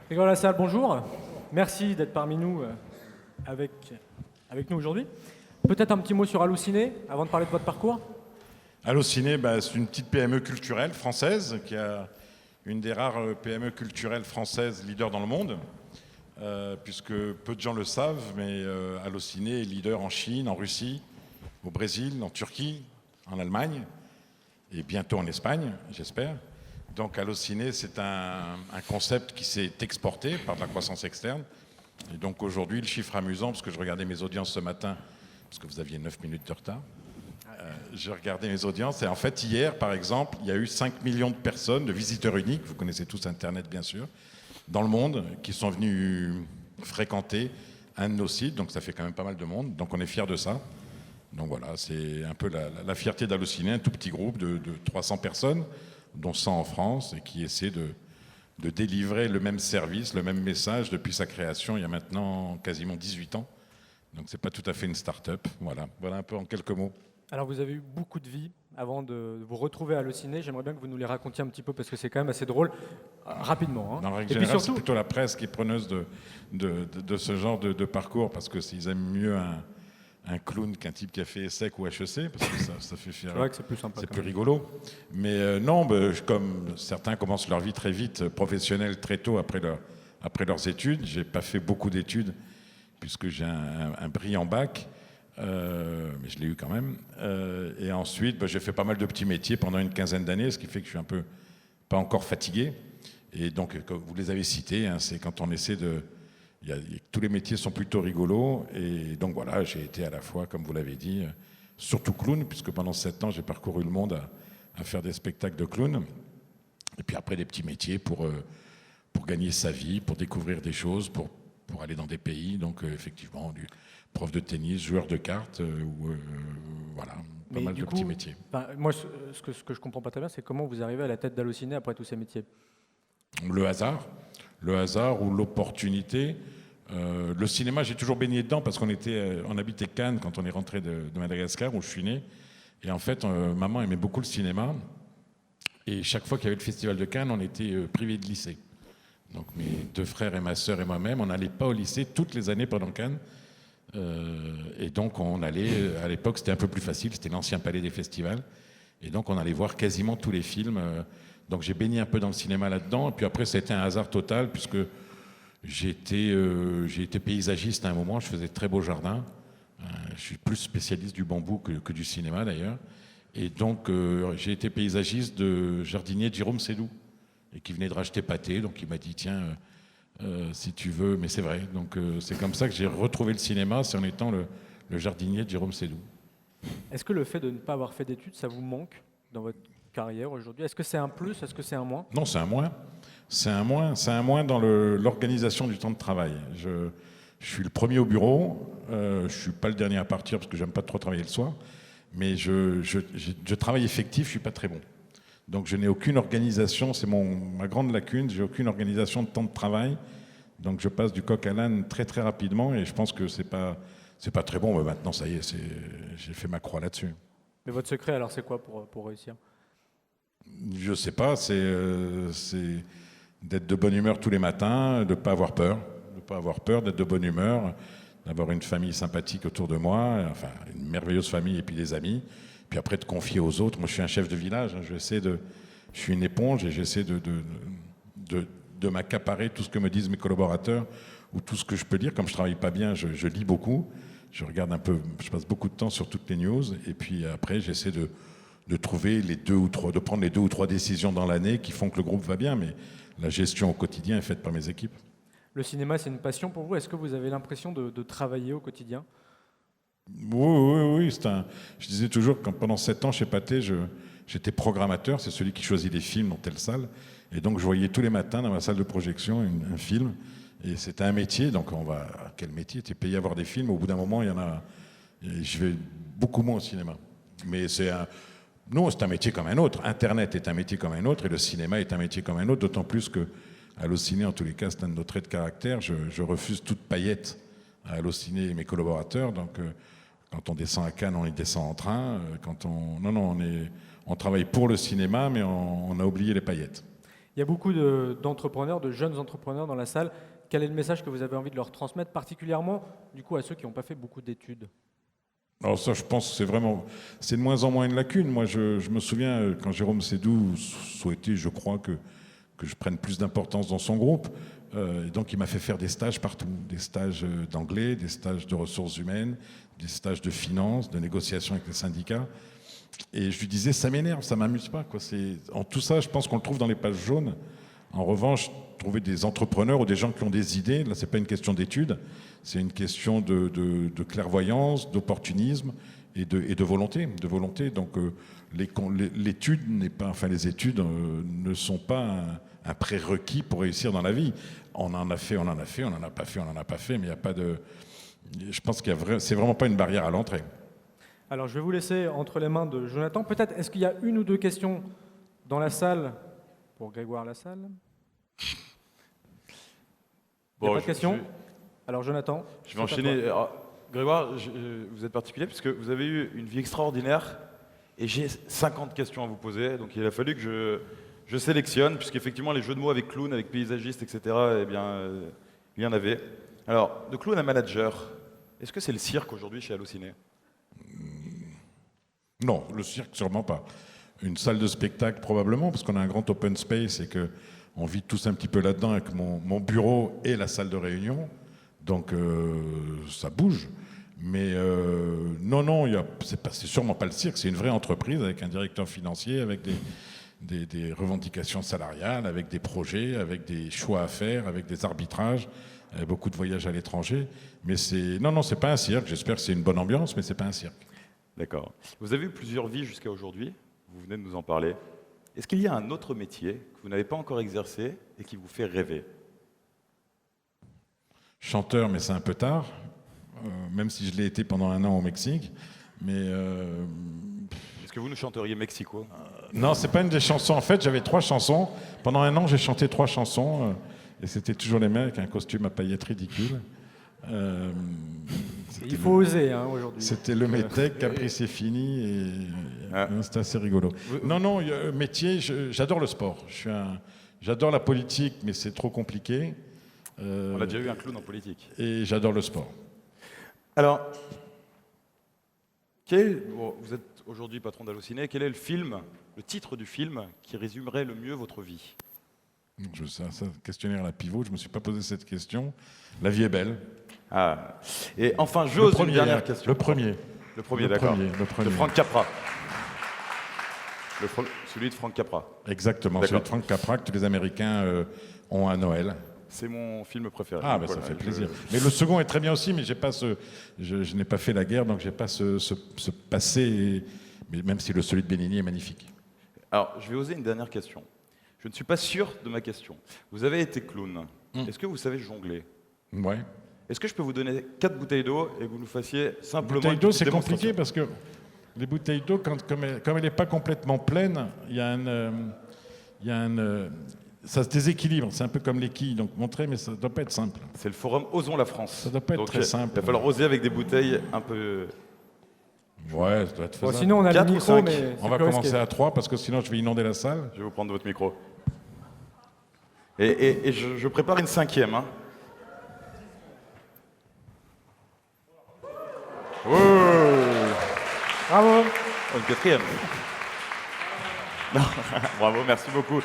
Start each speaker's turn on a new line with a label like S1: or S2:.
S1: Grégoire Lassalle, bonjour. Merci d'être parmi nous avec, avec nous aujourd'hui. Peut-être un petit mot sur Allociné avant de parler de votre parcours.
S2: Allociné, c'est une petite PME culturelle française qui a une des rares PME culturelles françaises leader dans le monde, puisque peu de gens le savent, mais Allociné est leader en Chine, en Russie, au Brésil, en Turquie, en Allemagne et bientôt en Espagne, j'espère. Donc Allociné, c'est un concept qui s'est exporté par de la croissance externe. Et donc aujourd'hui, le chiffre amusant, parce que je regardais mes audiences ce matin, parce que vous aviez 9 minutes de retard, je regardais mes audiences, et en fait hier, par exemple, il y a eu 5 millions de personnes, de visiteurs uniques, vous connaissez tous Internet bien sûr, dans le monde, qui sont venus fréquenter un de nos sites, donc ça fait quand même pas mal de monde, donc on est fiers de ça. Donc voilà, c'est un peu la fierté d'Allociné, un tout petit groupe de 300 personnes, dont 100 en France, et qui essaie de délivrer le même service, le même message depuis sa création il y a maintenant quasiment 18 ans. Donc c'est pas tout à fait une start-up. Voilà un peu en quelques mots.
S1: Alors vous avez eu beaucoup de vie avant de vous retrouver à Allociné. J'aimerais bien que vous nous les racontiez un petit peu parce que c'est quand même assez drôle, rapidement.
S2: Dans la règle
S1: Et puis
S2: générale,
S1: surtout,
S2: c'est plutôt la presse qui est preneuse de ce genre de parcours, parce que s'ils aiment mieux un clown qu'un type qui a fait ESSEC ou HEC, parce que ça fait faire.
S1: c'est vrai que c'est plus sympa.
S2: C'est plus rigolo. Mais non, comme certains commencent leur vie très vite, professionnelle, très tôt après leurs études, j'ai pas fait beaucoup d'études, puisque j'ai un brillant bac, mais je l'ai eu quand même. Et ensuite, j'ai fait pas mal de petits métiers pendant une quinzaine d'années, ce qui fait que je suis un peu pas encore fatigué. Et donc, comme vous les avez cités, c'est quand on essaie de... tous les métiers sont plutôt rigolos, et donc voilà, j'ai été à la fois, comme vous l'avez dit, surtout clown, puisque pendant 7 ans, j'ai parcouru le monde à faire des spectacles de clown, et puis après des petits métiers pour gagner sa vie, pour découvrir des choses, pour aller dans des pays, donc effectivement, du prof de tennis, joueur de cartes, voilà, pas mal de petits métiers.
S1: Moi, ce que je comprends pas très bien, c'est comment vous arrivez à la tête d'Allociné après tous ces métiers.
S2: Le hasard ou l'opportunité. Le cinéma, j'ai toujours baigné dedans parce qu'on habitait Cannes quand on est rentré de Madagascar, où je suis né. Et en fait, maman aimait beaucoup le cinéma. Et chaque fois qu'il y avait le festival de Cannes, on était privés de lycée. Donc mes 2 frères et ma sœur et moi-même, on n'allait pas au lycée toutes les années pendant Cannes. Et donc on allait, à l'époque c'était un peu plus facile, c'était l'ancien palais des festivals. Et donc on allait voir quasiment tous les films. Donc j'ai baigné un peu dans le cinéma là-dedans. Et puis après, ça a été un hasard total, puisque j'ai été paysagiste à un moment, je faisais de très beaux jardins. Je suis plus spécialiste du bambou que du cinéma d'ailleurs. Et donc j'ai été paysagiste de jardinier de Jérôme Sédou, et qui venait de racheter Pathé. Donc il m'a dit, tiens, si tu veux, mais c'est vrai. Donc c'est comme ça que j'ai retrouvé le cinéma, c'est en étant le jardinier de Jérôme Sédou.
S1: Est-ce que le fait de ne pas avoir fait d'études, ça vous manque dans votre carrière aujourd'hui? Est-ce que c'est un plus? Est-ce que c'est un moins?
S2: Non, c'est un moins. C'est un moins dans l'organisation du temps de travail. Je suis le premier au bureau. Je ne suis pas le dernier à partir parce que j'aime pas trop travailler le soir. Mais je travaille effectif, je suis pas très bon. Donc je n'ai aucune organisation, c'est ma grande lacune, j'ai aucune organisation de temps de travail. Donc je passe du coq à l'âne très très rapidement, et je pense que c'est pas très bon. Mais maintenant, ça y est, j'ai fait ma croix là-dessus.
S1: Mais votre secret, alors, c'est quoi pour réussir?
S2: Je sais pas, c'est d'être de bonne humeur tous les matins, de ne pas avoir peur, d'être de bonne humeur, d'avoir une famille sympathique autour de moi, enfin une merveilleuse famille et puis des amis, puis après de confier aux autres. Moi je suis un chef de village, je suis une éponge, et j'essaie de m'accaparer tout ce que me disent mes collaborateurs, ou tout ce que je peux lire. Comme je travaille pas bien, je lis beaucoup, je regarde un peu, je passe beaucoup de temps sur toutes les news, et puis après j'essaie de trouver de prendre les 2 ou 3 décisions dans l'année qui font que le groupe va bien, mais la gestion au quotidien est faite par mes équipes.
S1: Le cinéma, c'est une passion pour vous. Est-ce que vous avez l'impression de travailler au quotidien?
S2: Oui. Je disais toujours que pendant 7 ans chez Pathé, j'étais programmateur, c'est celui qui choisit les films dans telle salle. Et donc je voyais tous les matins dans ma salle de projection un film. Et c'était un métier, donc quel métier? Tu es payé à voir des films, au bout d'un moment, il y en a. Et je vais beaucoup moins au cinéma. Mais non, c'est un métier comme un autre. Internet est un métier comme un autre, et le cinéma est un métier comme un autre, d'autant plus que Allociné, en tous les cas, c'est un de nos traits de caractère. Je refuse toute paillette à Allociné et mes collaborateurs. Donc, quand on descend à Cannes, on y descend en train. Non, on travaille pour le cinéma, mais on a oublié les paillettes.
S1: Il y a beaucoup d'entrepreneurs, de jeunes entrepreneurs dans la salle. Quel est le message que vous avez envie de leur transmettre, particulièrement du coup à ceux qui n'ont pas fait beaucoup d'études?
S2: Alors ça, je pense que c'est de moins en moins une lacune. Moi, je me souviens quand Jérôme Sédou souhaitait, je crois, que je prenne plus d'importance dans son groupe. Et donc, il m'a fait faire des stages partout, des stages d'anglais, des stages de ressources humaines, des stages de finance, de négociation avec les syndicats. Et je lui disais, ça m'énerve, ça m'amuse pas, quoi. En tout ça, je pense qu'on le trouve dans les pages jaunes. En revanche, trouver des entrepreneurs ou des gens qui ont des idées, là, c'est pas une question d'études, c'est une question de clairvoyance, d'opportunisme et de volonté. Donc, l'étude n'est pas, enfin, les études ne sont pas un prérequis pour réussir dans la vie. On en a fait, on en a fait, on n'en a pas fait, on n'en a pas fait, mais il n'y a pas de. Je pense c'est vraiment pas une barrière à l'entrée.
S1: Alors, je vais vous laisser entre les mains de Jonathan. Peut-être, est-ce qu'il y a une ou deux questions dans la salle pour Grégoire Lassalle? Il n'y a pas de questions? Alors, Jonathan.
S3: Je vais enchaîner. Alors, Grégoire, vous êtes particulier parce que vous avez eu une vie extraordinaire et j'ai 50 questions à vous poser. Donc, il a fallu que je sélectionne, puisqu'effectivement, les jeux de mots avec clown, avec paysagiste, etc., eh bien, il y en avait. Alors, de clown à manager, est-ce que c'est le cirque aujourd'hui chez Allociné?
S2: Non, le cirque, sûrement pas. Une salle de spectacle, probablement, parce qu'on a un grand open space et qu'on vit tous un petit peu là-dedans avec mon bureau et la salle de réunion. Donc, ça bouge. Mais non, c'est sûrement pas le cirque. C'est une vraie entreprise avec un directeur financier, avec des revendications salariales, avec des projets, avec des choix à faire, avec des arbitrages, avec beaucoup de voyages à l'étranger. Mais non, c'est pas un cirque. J'espère que c'est une bonne ambiance, mais c'est pas un cirque.
S3: D'accord. Vous avez eu plusieurs vies jusqu'à aujourd'hui, vous venez de nous en parler. Est-ce qu'il y a un autre métier que vous n'avez pas encore exercé et qui vous fait rêver?
S2: Chanteur, mais c'est un peu tard, même si je l'ai été pendant 1 an au Mexique. Mais
S3: est-ce que vous nous chanteriez Mexico?
S2: Non, c'est pas une des chansons. En fait, j'avais 3 chansons. Pendant 1 an, j'ai chanté 3 chansons, et c'était toujours les mêmes avec un costume à paillettes ridicule.
S1: Il faut oser aujourd'hui.
S2: C'était le Métèque, Capri c'est fini, et c'était assez rigolo. Non, métier, j'adore le sport. J'adore la politique, mais c'est trop compliqué.
S3: On a déjà eu un clown en politique.
S2: Et j'adore le sport.
S3: Alors, vous êtes aujourd'hui patron d'Allociné, quel est le titre du film qui résumerait le mieux votre vie?
S2: Ça, questionnaire à la pivot, je ne me suis pas posé cette question. La vie est belle.
S3: Ah. Et enfin, j'ose une dernière question.
S2: Le premier,
S3: d'accord. De Franck Capra. Celui de Franck Capra.
S2: Exactement, celui de Franck Capra que tous les Américains ont à Noël.
S3: C'est mon film préféré.
S2: Ah, ben voilà, ça fait plaisir. Mais le second est très bien aussi, mais je n'ai pas fait la guerre, donc je n'ai pas ce passé, mais même si celui de Benigni est magnifique.
S3: Alors, je vais oser une dernière question. Je ne suis pas sûr de ma question. Vous avez été clown. Est-ce que vous savez jongler?
S2: Ouais.
S3: Est-ce que je peux vous donner 4 bouteilles d'eau et que vous nous fassiez simplement
S2: bouteille
S3: une
S2: d'eau,
S3: petite
S2: c'est compliqué
S3: démonstration?
S2: parce que les bouteilles d'eau, comme elle n'est pas complètement pleine, ça se déséquilibre. C'est un peu comme les quilles, donc montrer, mais ça ne doit pas être simple.
S3: C'est le forum Osons la France.
S2: Ça ne doit pas être très simple.
S3: Il va falloir oser avec des bouteilles un peu...
S2: Ouais, ça doit être faisable.
S1: Bon, sinon, on a le micro, mais
S2: on va commencer à 3 parce que sinon, je vais inonder la salle.
S3: Je vais vous prendre votre micro. Et je prépare une 5e. Hein. Oh,
S1: bravo.
S3: une 4e. Non, bravo, merci beaucoup.